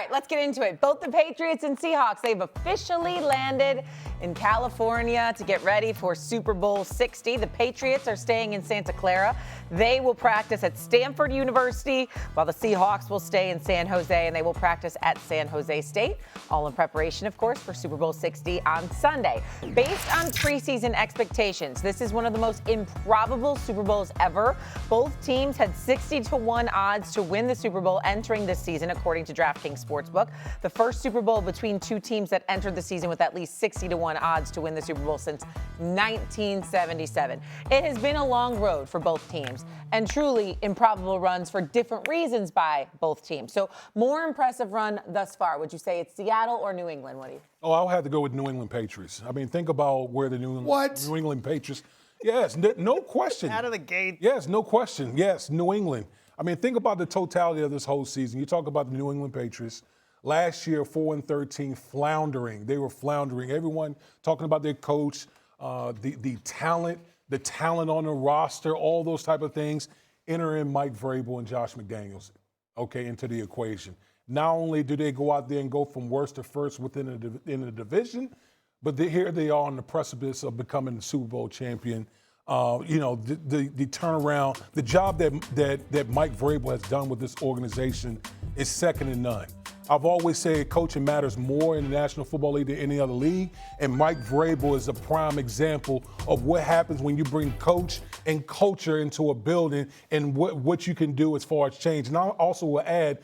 right, let's get into it. Both the Patriots and Seahawks, they've officially landed in California to get ready for Super Bowl 60. The Patriots are staying in Santa Clara. They will practice at Stanford University, while the Seahawks will stay in San Jose, and they will practice at San Jose State, all in preparation, of course, for Super Bowl 60 on Sunday. Based on preseason expectations, this is one of the most improbable Super Bowls ever. Both teams had 60-1 odds to win the Super Bowl entering this season, according to DraftKings Sportsbook. The first Super Bowl between two teams that entered the season with at least 60-1 odds to win the Super Bowl since 1977. It has been a long road for both teams and truly improbable runs for different reasons by both teams. So more impressive run thus far. Would you say it's Seattle or New England, Woody? Oh, I'll have to go with New England Patriots. I mean, think about where the New England Patriots. Yes, no question. Out of the gate. Yes, no question. Yes, New England. I mean, think about the totality of this whole season. You talk about the New England Patriots. Last year, 4-13, floundering. They were floundering. Everyone talking about their coach, the talent on the roster, all those type of things. Enter in Mike Vrabel and Josh McDaniels, okay, into the equation. Not only do they go out there and go from worst to first within the division, but here they are on the precipice of becoming the Super Bowl champion. The turnaround, the job that Mike Vrabel has done with this organization is second to none. I've always said coaching matters more in the National Football League than any other league, and Mike Vrabel is a prime example of what happens when you bring coach and culture into a building and what you can do as far as change. And I also will add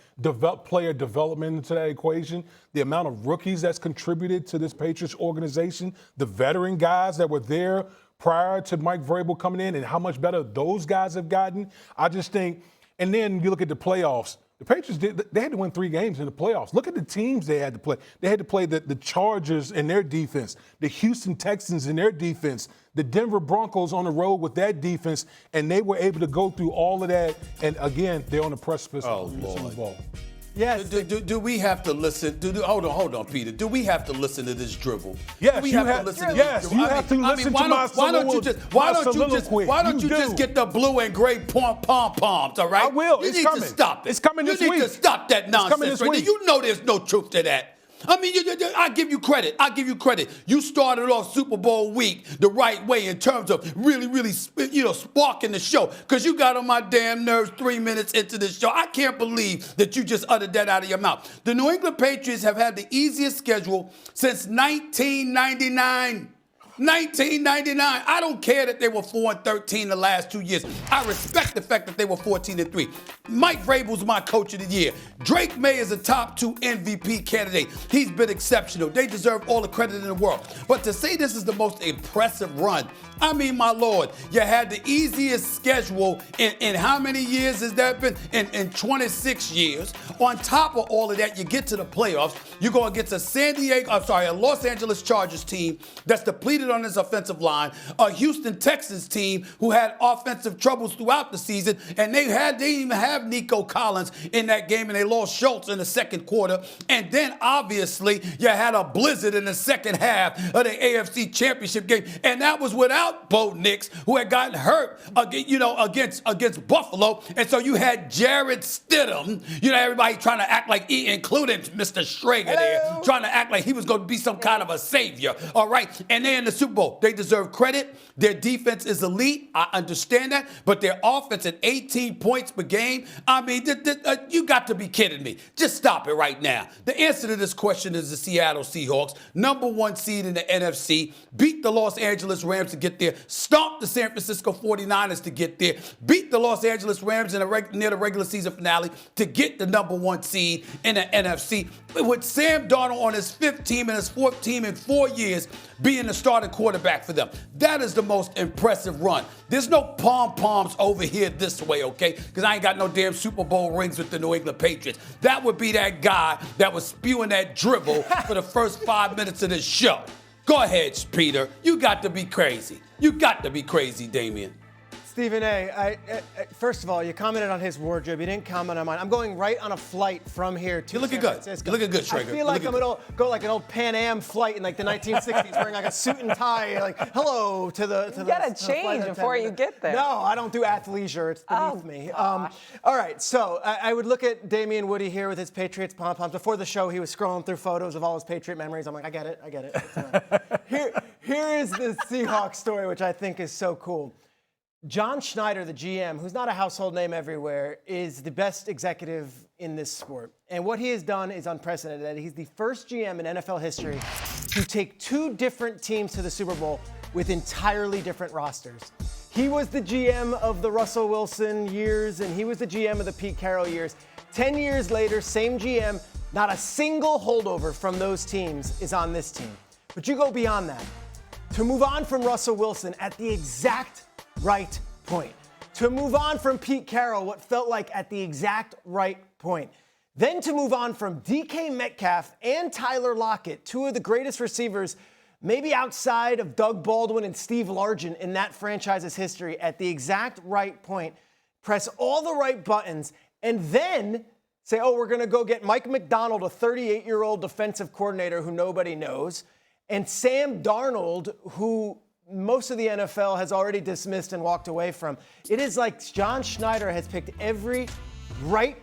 player development into that equation. The amount of rookies that's contributed to this Patriots organization, the veteran guys that were there prior to Mike Vrabel coming in and how much better those guys have gotten. I just think, and then you look at the playoffs. The Patriots, they had to win 3 games in the playoffs. Look at the teams they had to play. They had to play the Chargers in their defense, the Houston Texans in their defense, the Denver Broncos on the road with that defense, and they were able to go through all of that. And, again, they're on the precipice of the Super Bowl. Yes. Do we have to listen? Hold on, Peter. Do we have to listen to this dribble? Yes, you have to listen to my soliloquy. Why don't you just get the blue and gray pom-poms, all right? I will. You It's need coming. to stop it. It's coming this week. You need week. to stop that nonsense right there. You know there's no truth to that. I mean, I give you credit. You started off Super Bowl week the right way in terms of really, sparking the show. Because you got on my damn nerves 3 minutes into this show. I can't believe that you just uttered that out of your mouth. The New England Patriots have had the easiest schedule since 1999. 1999. I don't care that they were 4-13 the last 2 years. I respect the fact that they were 14-3. Mike Vrabel's my coach of the year. Drake May is a top 2 MVP candidate. He's been exceptional. They deserve all the credit in the world. But to say this is the most impressive run, I mean, my Lord, you had the easiest schedule in how many years has that been? In 26 years. On top of all of that, you get to the playoffs. You're going against a Los Angeles Chargers team that's depleted on his offensive line, a Houston Texans team who had offensive troubles throughout the season, and they didn't even have Nico Collins in that game, and they lost Schultz in the second quarter. And then, obviously, you had a blizzard in the second half of the AFC Championship game, and that was without Bo Nix, who had gotten hurt against Buffalo. And so you had Jarrett Stidham, everybody trying to act like, including Mr. Schrager there, trying to act like he was going to be some kind of a savior. All right. And they're in the Super Bowl. They deserve credit. Their defense is elite. I understand that. But their offense at 18 points per game, I mean, you got to be kidding me. Just stop it right now. The answer to this question is the Seattle Seahawks, #1 seed in the NFC, beat the Los Angeles Rams to get there, stomped the San Francisco 49ers to get there, beat the Los Angeles Rams near the regular season finale to get the #1 seed in the NFC. With Sam Darnold on his 5th team and his 4th team in 4 years being the starting quarterback for them. That is the most impressive run. There's no pom-poms over here this way, okay? Because I ain't got no damn Super Bowl rings with the New England Patriots. That would be that guy that was spewing that dribble for the first 5 minutes of this show. Go ahead, Peter. You got to be crazy. You got to be crazy, Damien. Stephen A. First of all, you commented on his wardrobe. You didn't comment on mine. I'm going right on a flight from here to You're looking San good. Francisco. You're looking good, Schrager. I feel like I'm going to go like an old Pan Am flight in like the 1960s, wearing like a suit and tie, like hello to the. You gotta change before you get there. No, I don't do athleisure. It's beneath me. All right, so I would look at Damein Woody here with his Patriots pom-poms. Before the show, he was scrolling through photos of all his Patriot memories. I'm like, I get it. Here is the Seahawks story, which I think is so cool. John Schneider, the GM, who's not a household name everywhere, is the best executive in this sport. And what he has done is unprecedented. He's the first GM in NFL history to take two different teams to the Super Bowl with entirely different rosters. He was the GM of the Russell Wilson years, and he was the GM of the Pete Carroll years. 10 years later, same GM, not a single holdover from those teams is on this team. But you go beyond that. To move on from Russell Wilson at the exact right point. To move on from Pete Carroll, what felt like at the exact right point. Then to move on from DK Metcalf and Tyler Lockett, two of the greatest receivers, maybe outside of Doug Baldwin and Steve Largent in that franchise's history, at the exact right point. Press all the right buttons, and then say, oh, we're going to go get Mike McDonald, a 38-year-old defensive coordinator who nobody knows, and Sam Darnold, who most of the NFL has already dismissed and walked away from. It is like John Schneider has picked every right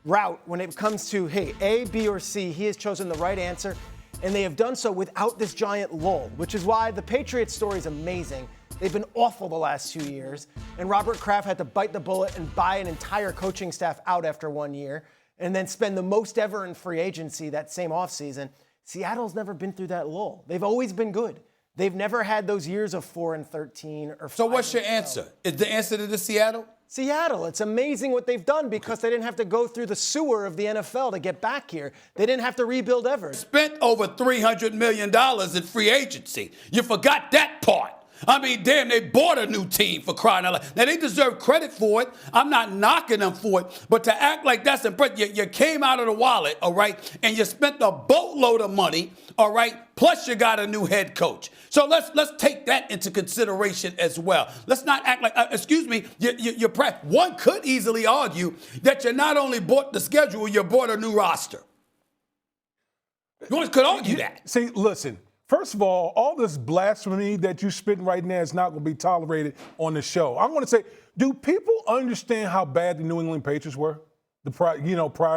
route when it comes to, hey, A, B, or C. He has chosen the right answer, and they have done so without this giant lull, which is why the Patriots story is amazing. They've been awful the last 2 years, and Robert Kraft had to bite the bullet and buy an entire coaching staff out after 1 year, and then spend the most ever in free agency that same offseason. Seattle's never been through that lull. They've always been good. They've never had those years of 4-13 or 5. So what's your answer? Is the answer to the Seattle? Seattle. It's amazing what they've done because they didn't have to go through the sewer of the NFL to get back here. They didn't have to rebuild ever. Spent over $300 million in free agency. You forgot that part. I mean, damn, they bought a new team for crying out loud. Now, they deserve credit for it. I'm not knocking them for it. But to act like that's impressive, you came out of the wallet, all right, and you spent a boatload of money, all right, plus you got a new head coach. So let's take that into consideration as well. Let's not act like, one could easily argue that you not only bought the schedule, you bought a new roster. You could argue that. See, listen. First of all this blasphemy that you're spitting right now is not going to be tolerated on the show. I want to say, do people understand how bad the New England Patriots were the prior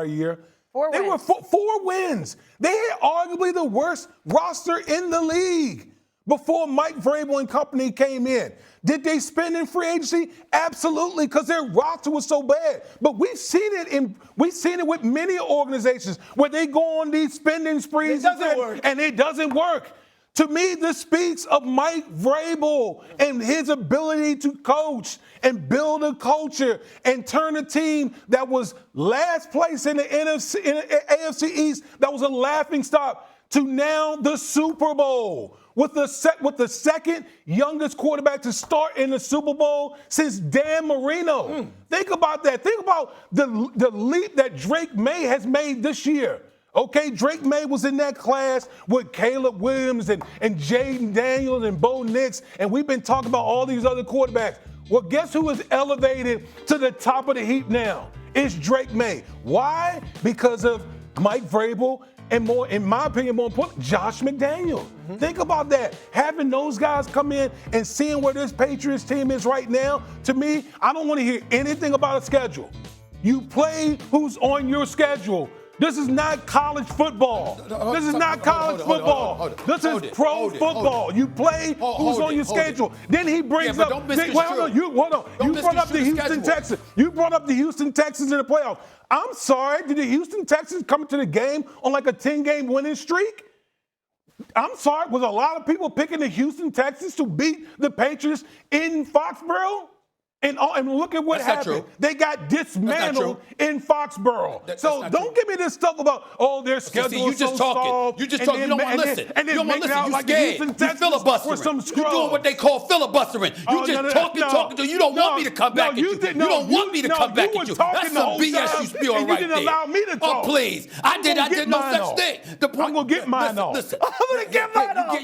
year? 4 wins. They were 4 wins. They had arguably the worst roster in the league before Mike Vrabel and company came in. Did they spend in free agency? Absolutely, because their roster was so bad. But we've seen it with many organizations where they go on these spending sprees and it doesn't work. To me, this speaks of Mike Vrabel and his ability to coach and build a culture and turn a team that was last place in the AFC East, that was a laughingstock, to now the Super Bowl with the second youngest quarterback to start in the Super Bowl since Dan Marino. Think about that. Think about the leap that Drake May has made this year. Okay, Drake May was in that class with Caleb Williams and Jaden Daniels and Bo Nix, and we've been talking about all these other quarterbacks. Well, guess who is elevated to the top of the heap now? It's Drake May. Why? Because of Mike Vrabel and, more, in my opinion, more important, Josh McDaniels. Think about that. Having those guys come in and seeing where this Patriots team is right now, to me, I don't want to hear anything about a schedule. You play who's on your schedule. This is not college football. This is not college football. This is pro football. You play who's on your schedule. Then he brings up. Hold on. You brought up the Houston Texans. You brought up the Houston Texans in the playoffs. I'm sorry. Did the Houston Texans come to the game on like a 10-game winning streak? I'm sorry. Was a lot of people picking the Houston Texans to beat the Patriots in Foxborough? And look at what happened. They got dismantled in Foxborough. So don't give me this stuff about, their schedule is so soft. You just talking. You don't want to listen. You don't want to listen. You scared. You filibustering. You doing what they call filibustering. You just talking. You don't want me to come back at you. You don't want me to come back at you. That's some BS you spewing right there. You didn't allow me to talk. Oh, please. I did no such thing. I'm going to get mine off. Listen. I'm going to get mine off. You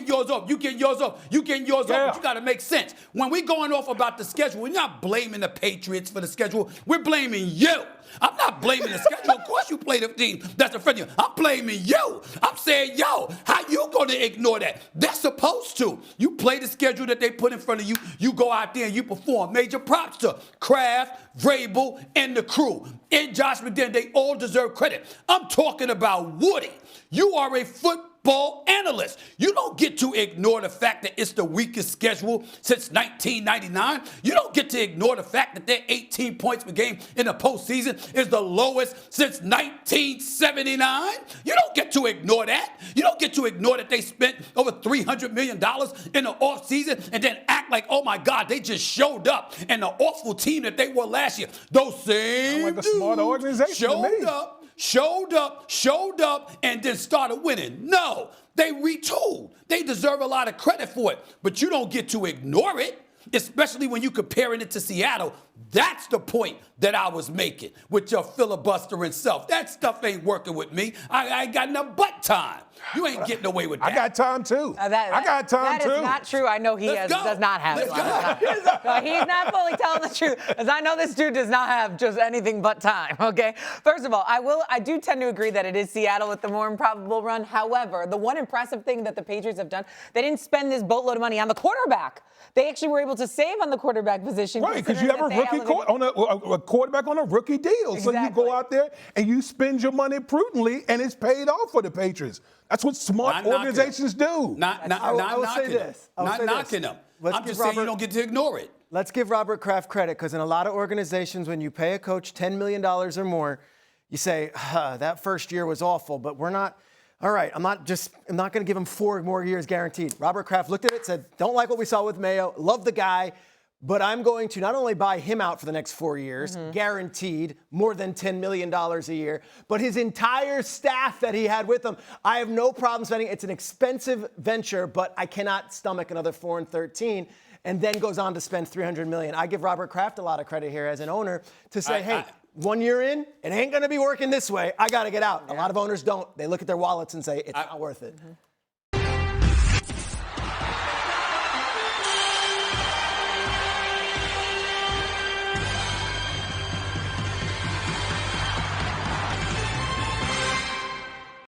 getting yours off. You getting yours off. But you got to make sense. When we going off about the schedule, we're not blaming the Patriots for the schedule. We're blaming you. I'm not blaming the schedule. Of course you play the team that's in front of you. I'm blaming you. I'm saying, yo, how you going to ignore that? They're supposed to. You play the schedule that they put in front of you. You go out there and you perform. Major props to Kraft, Vrabel, and the crew. And Josh McDaniels, they all deserve credit. I'm talking about Woody. You are a football analyst. You don't get to ignore the fact that it's the weakest schedule since 1999. You don't get to ignore the fact that their 18 points per game in the postseason is the lowest since 1979. You don't get to ignore that. You don't get to ignore that they spent over $300 million in the offseason and then act like, oh my God, they just showed up and the awful team that they were last year. Those same like a smart organization to me. showed up, and then started winning. No, they retooled. They deserve a lot of credit for it, but you don't get to ignore it, especially when you're comparing it to Seattle. That's the point that I was making with your filibustering self. That stuff ain't working with me. I ain't got enough butt time. You ain't getting away with that. I got time too. I got time too. That is not true. I know he does not have Let's a lot of time. No, he's not fully telling the truth, because I know this dude does not have just anything but time, okay? First of all, I do tend to agree that it is Seattle with the more improbable run. However, the one impressive thing that the Patriots have done, they didn't spend this boatload of money on the quarterback. They actually were able to save on the quarterback position. Right, because you have a rookie a quarterback on a rookie deal. Exactly. So you go out there and you spend your money prudently, and it's paid off for the Patriots. That's what smart organizations do. Not knocking them. I'm just saying you don't get to ignore it. Let's give Robert Kraft credit, because in a lot of organizations, when you pay a coach $10 million or more, you say, that first year was awful, but we're not. All right, I'm not going to give him 4 more years guaranteed. Robert Kraft looked at it, said, don't like what we saw with Mayo, love the guy, but I'm going to not only buy him out for the next 4 years, guaranteed more than $10 million a year, but his entire staff that he had with him, I have no problem spending. It's an expensive venture, but I cannot stomach another 4 and 13. And then goes on to spend $300 million. I give Robert Kraft a lot of credit here as an owner to say, hey, 1 year in, it ain't going to be working this way. I got to get out. A lot of owners don't. They look at their wallets and say, it's not worth it.